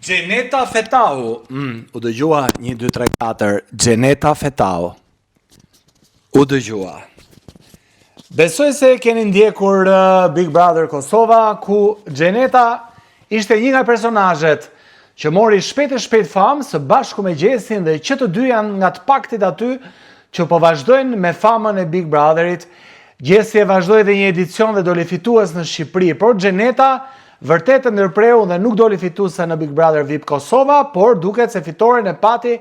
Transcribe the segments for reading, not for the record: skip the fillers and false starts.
Gjeneta Fetau. U dëgjua 1, 2, 3, 4. Gjeneta Fetau. U dëgjua. Besoj se keni ndjekur Big Brother Kosova, ku Gjeneta ishte një nga personazhet që mori shpejt e shpejt famë së bashku me Gjesin, dhe që të dy janë nga të paktit aty që po vazhdojnë me famën e Big Brotherit. Gjesi e vazhdoi dhe një edicion dhe doli fitues në Shqipëri, por Gjeneta vërtet e ndërpreu dhe nuk doli fituese në Big Brother VIP Kosova, por duket se fitoren e pati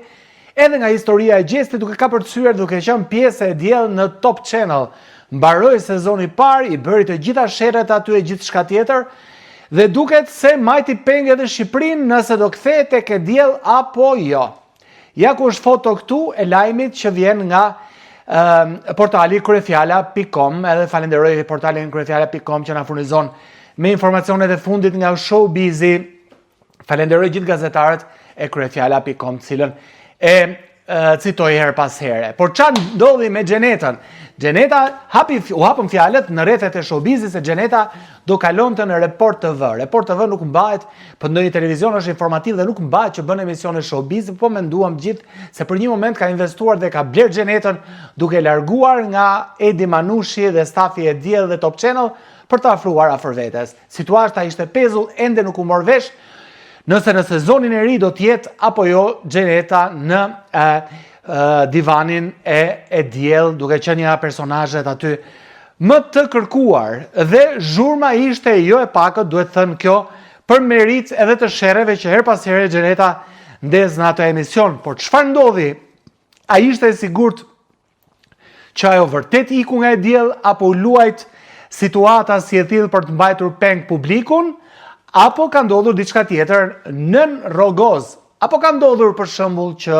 edhe nga historia e Gjesit, duke ka përcyer duke qenë pjesë e diell në Top Channel. Mbaroi sezoni i parë, i bëri të gjitha sherret aty e gjithë shka tjetër, dhe duket se majti peng edhe Shqipërinë nëse do kthehet tek e diell apo jo. Ja ku është foto këtu e lajmit që vjen nga portali kryefjala.com, edhe falenderoj portalin kryefjala.com që na furnizon me informacionet e fundit nga showbizi. Falenderoj gjithë gazetarët e kryefjala.com, cilën e citoj her pas here. Por çfarë ndodhi me Gjenetën? Gjeneta u hapën fjalët në rrethet e showbizit se Gjeneta do kalonte në Report TV. Report TV nuk mbahet, po ndonjë televizion është informativ dhe nuk mbahet që bën emisione showbiz, po menduam gjithë se për një moment ka investuar dhe ka bler Gjenetën duke larguar nga Edi Manushi dhe stafi e Diell dhe Top Channel për të afruar afër vetes. Situata ishte pezull, ende nuk u mor vesh nëse në sezonin e ri do t'jetë apo jo Gjeneta në divanin e Diell, duke qenë një nga personazhet aty më të kërkuar, dhe zhurma ishte jo e pakët, duhet thënë kjo, për merit edhe të sherreve që her pas here Gjeneta ndez në ato emision. Por çfarë ndodhi? A ishte e sigurt që ajo vërtet iku nga e Diell, apo u luajt situata si e tillë për të mbajtur peng publikun, apo ka ndodhur diçka tjetër nën rrogoz? Apo ka ndodhur për shembull që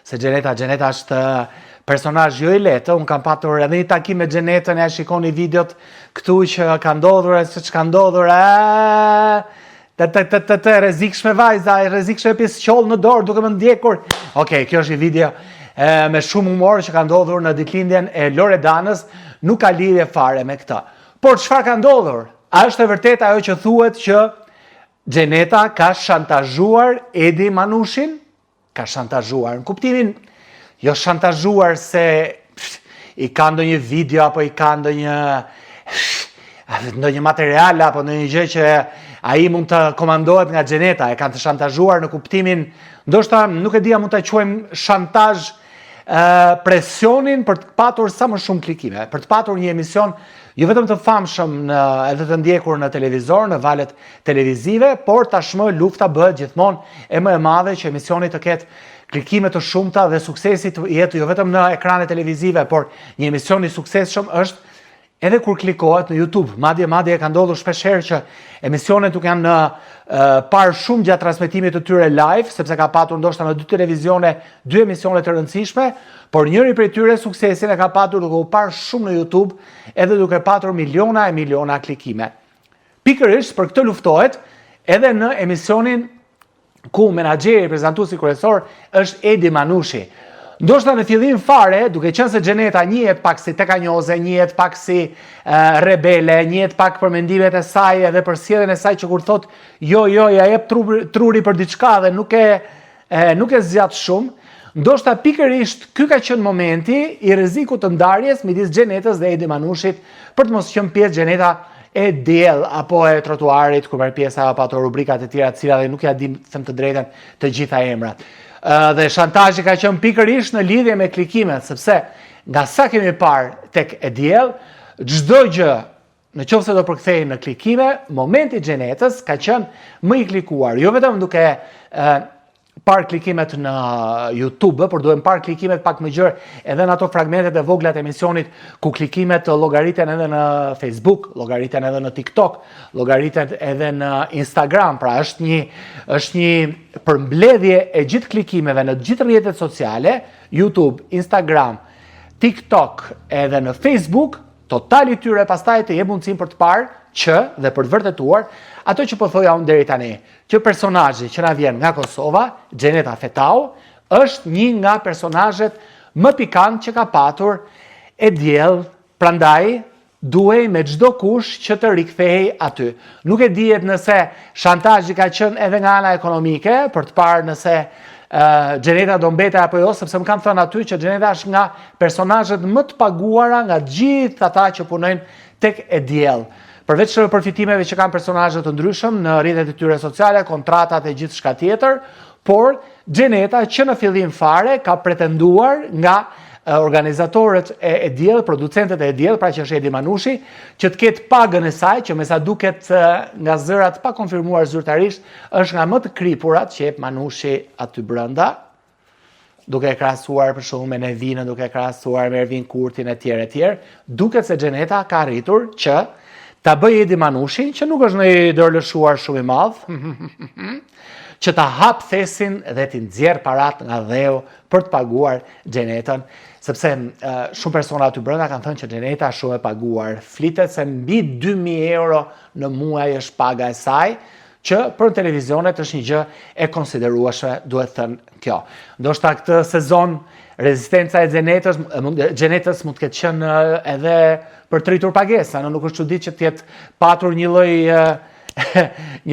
se Gjeneta është personazh jo i lehtë. Unë kam patur edhe një takim me Gjenetën, e shikoni videot këtu që ka ndodhur, se ç'ka ndodhur, rrezikshme vajza, rrezikshme pjesëqoll në dorë duke më ndjekur. Okej, kjo është një video me shumë humor që ka ndodhur në ditëlindjen e Loredanës, nuk ka lidhje fare me këtë. Por çfarë ka ndodhur? A është e vërtet ajo që thuhet që Gjeneta ka shantazhuar Edi Manushin? Ka shantazhuar, në kuptimin, jo shantazhuar se i ka ndonjë video, apo i ka ndonjë material, apo ndonjë gjë që ai mund të komandohet nga Gjeneta. E kanë të shantazhuar në kuptimin, ndoshta nuk e dia mund ta quajmë shantazh, presionin për të patur sa më shumë klikime, për të patur një emision jo vetëm të famshëm edhe të ndjekur në televizor, në valët televizive, por tashmë lufta bëhet gjithmonë e më e madhe që emisioni të ketë klikime të shumta dhe suksesi të jetë jo vetëm në ekrane televizive, por një emision i suksesshëm është edhe kur klikohet në YouTube. Madje e ka ndodhur shpeshherë që emisionet nuk janë parë shumë gjatë transmetimit të tyre live, sepse ka patur ndoshta në 2 televizione 2 emisione të rëndësishme, por njëri prej tyre suksesin e ka patur duke u parë shumë në YouTube, edhe duke patur miliona e miliona klikime. Pikërisht për këtë luftohet edhe në emisionin ku menaxheri, prezantuesi kryesor është Edi Manushi. Ndoshta në fillim fare, duke qenë se Gjeneta njihet pak si tekanjoze, njihet pak si rebele, njihet pak për mendimet e saj edhe për sjelljen e saj që kur thot jo, ja jep truri për diçka dhe nuk e zgjat shumë. Ndoshta pikërisht ky ka qenë momenti i rrezikut të ndarjes midis Gjenetës dhe Edi Manushit, për të mos qenë pjesë Gjeneta e Diell apo e trotuarit, ku merr pjesë apo ato rubrikat e tjera të cilat nuk ja dim, them të drejtën, të gjitha emrat. Dhe shantazhi ka qenë pikërisht në lidhje me klikimet, sepse nga sa kemi parë tek e Diell, çdo gjë nëse do përkthehej në klikime, momenti i Gjenetës ka qenë më i klikuar, jo vetëm duke parë klikimet në YouTube, por duhem parë klikimet pak më gjerë edhe në ato fragmentet e vogla të emisionit ku klikimet llogariten edhe në Facebook, llogariten edhe në TikTok, llogariten edhe në Instagram. Pra është një përmbledhje e gjithë klikimeve në gjithë rrjetet sociale, YouTube, Instagram, TikTok edhe në Facebook, totali tyre pastaj të jep mundësinë për të parë që dhe për të vërtetuar ato që po thoja unë deri tani, që personazhi që na vjen nga Kosova, Gjeneta Fetau, është një nga personazhet më pikant që ka patur e Diell, prandaj duhej me çdo kush që të rikthehej aty. Nuk e dihet nëse shantazhi ka qenë edhe nga ana ekonomike, për të parë nëse Gjeneta do mbetej apo jo, sepse më kanë thënë aty që Gjeneta është nga personazhet më të paguara nga gjithë ata që punojnë tek e diell. Përveç përfitimeve që kanë personazhe të ndryshëm në rrjetet e tyre sociale, kontratat e gjithçka tjetër, por Gjeneta që në fillim fare ka pretenduar nga organizatorët e diell, producentët e diell, pra që është Edi Manushi, që të ketë pagën e saj, që me sa duket nga zërat pa konfirmuar zyrtarisht, është nga më të kripurat që jep Manushi aty brenda, duke krahasuar për shembull me Nevinën, duke krahasuar me Ervin Kurtin e tjerë, duket se Gjeneta ka arritur që ta bëjë Edi Manushin, që nuk është një dorëlëshuar shumë i madh, që ta hap thesin dhe t'i nxjerr parat nga dheu për të paguar Gjenetën, sepse shumë persona aty brenda kanë thënë që Gjeneta është shumë e paguar. Flitet se mbi 2.000 euro në muaj është paga e saj, që për televizionet është një gjë e konsiderueshme, duhet thënë kjo. Ndoshta këtë sezon rezistenca e Gjenetës mund të ketë qenë edhe për të rritur pagesa, nuk është çuditë që të jetë patur një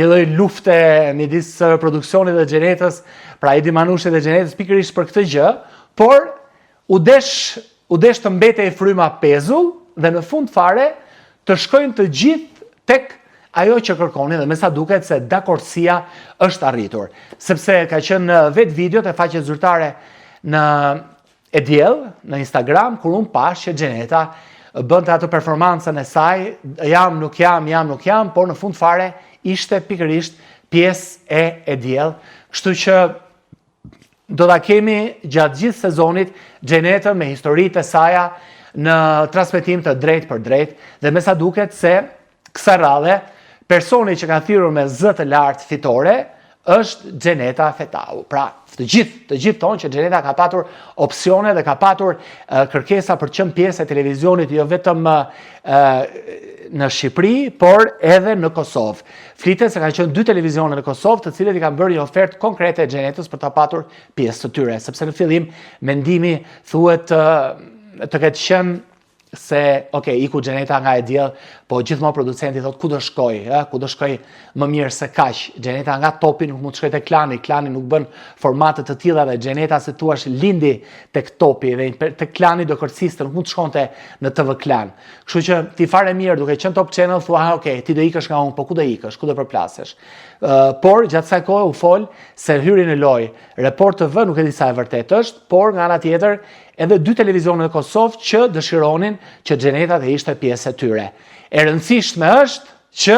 lloj lufte midis produksionit dhe Gjenetës, pra Edi Manushi dhe Gjenetës pikërisht për këtë gjë, por u desh të mbetej fryma pezull dhe në fund fare të shkojnë të gjithë tek ajo që kërkonin dhe me sa duket se dakordësia është arritur. Sepse ka qenë vetë videot e faqes zyrtare në e diell, në Instagram, kur unë pash që Gjeneta bënte atë performancën e saj, jam, nuk jam, por në fund fare ishte pikërisht pjesë e diell. Kështu që do ta kemi gjatë gjithë sezonit Gjenetën me historitë e saja në transmetim të drejtë për drejtë dhe me sa duket se kësaj radhe personi që ka thirrur me zë të lartë fitore është Gjeneta Fetau. Pra, të gjithë tonë që Gjeneta ka patur opsione dhe ka patur kërkesa për të qenë pjesë e televizionit jo vetëm në Shqipëri, por edhe në Kosovë. Flitet se kanë qenë 2 televizione në Kosovë, të cilët i kanë bërë një ofertë konkrete Gjenetës për ta patur pjesë të tyre, sepse në fillim mendimi thuhet të ketë qenë se, iku Gjeneta nga e diell, po gjithmonë producenti thot ku do shkoj më mirë se kaq. Gjeneta nga topi nuk mund të shkojë tek klani nuk bën formate të tilla dhe Gjeneta se thua lindi tek topi dhe tek klani do kërciste, nuk mund të shkonte në TV Klan. Kështu që ti fare mirë duke qenë Top Channel thua, ti do ikësh nga unë, po ku do ikësh, ku do përplasesh. Por gjatë kësaj kohe u fol se hyri në lojë Report TV, nuk e di sa e vërtet është, por nga ana tjetër edhe 2 televizione në Kosovë që dëshironin që Gjeneta të ishte pjesë e tyre. E rëndësishme është që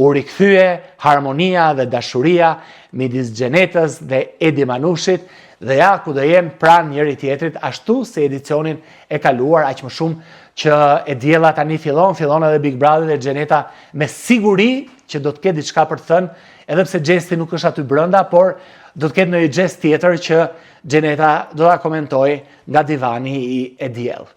u rikthye harmonia dhe dashuria midis Gjenetës dhe Edi Manushit dhe ja ku do jem pranë njëri tjetrit, ashtu se edicionin e kaluar, aq më shumë që e diella tani fillon edhe Big Brother dhe Gjeneta me siguri që do të ketë diçka për të thënë, edhe pse gjesti nuk është aty brenda, por do të ketë ndonjë gjest tjetër që Gjeneta do ta komentojë nga divani i e diell.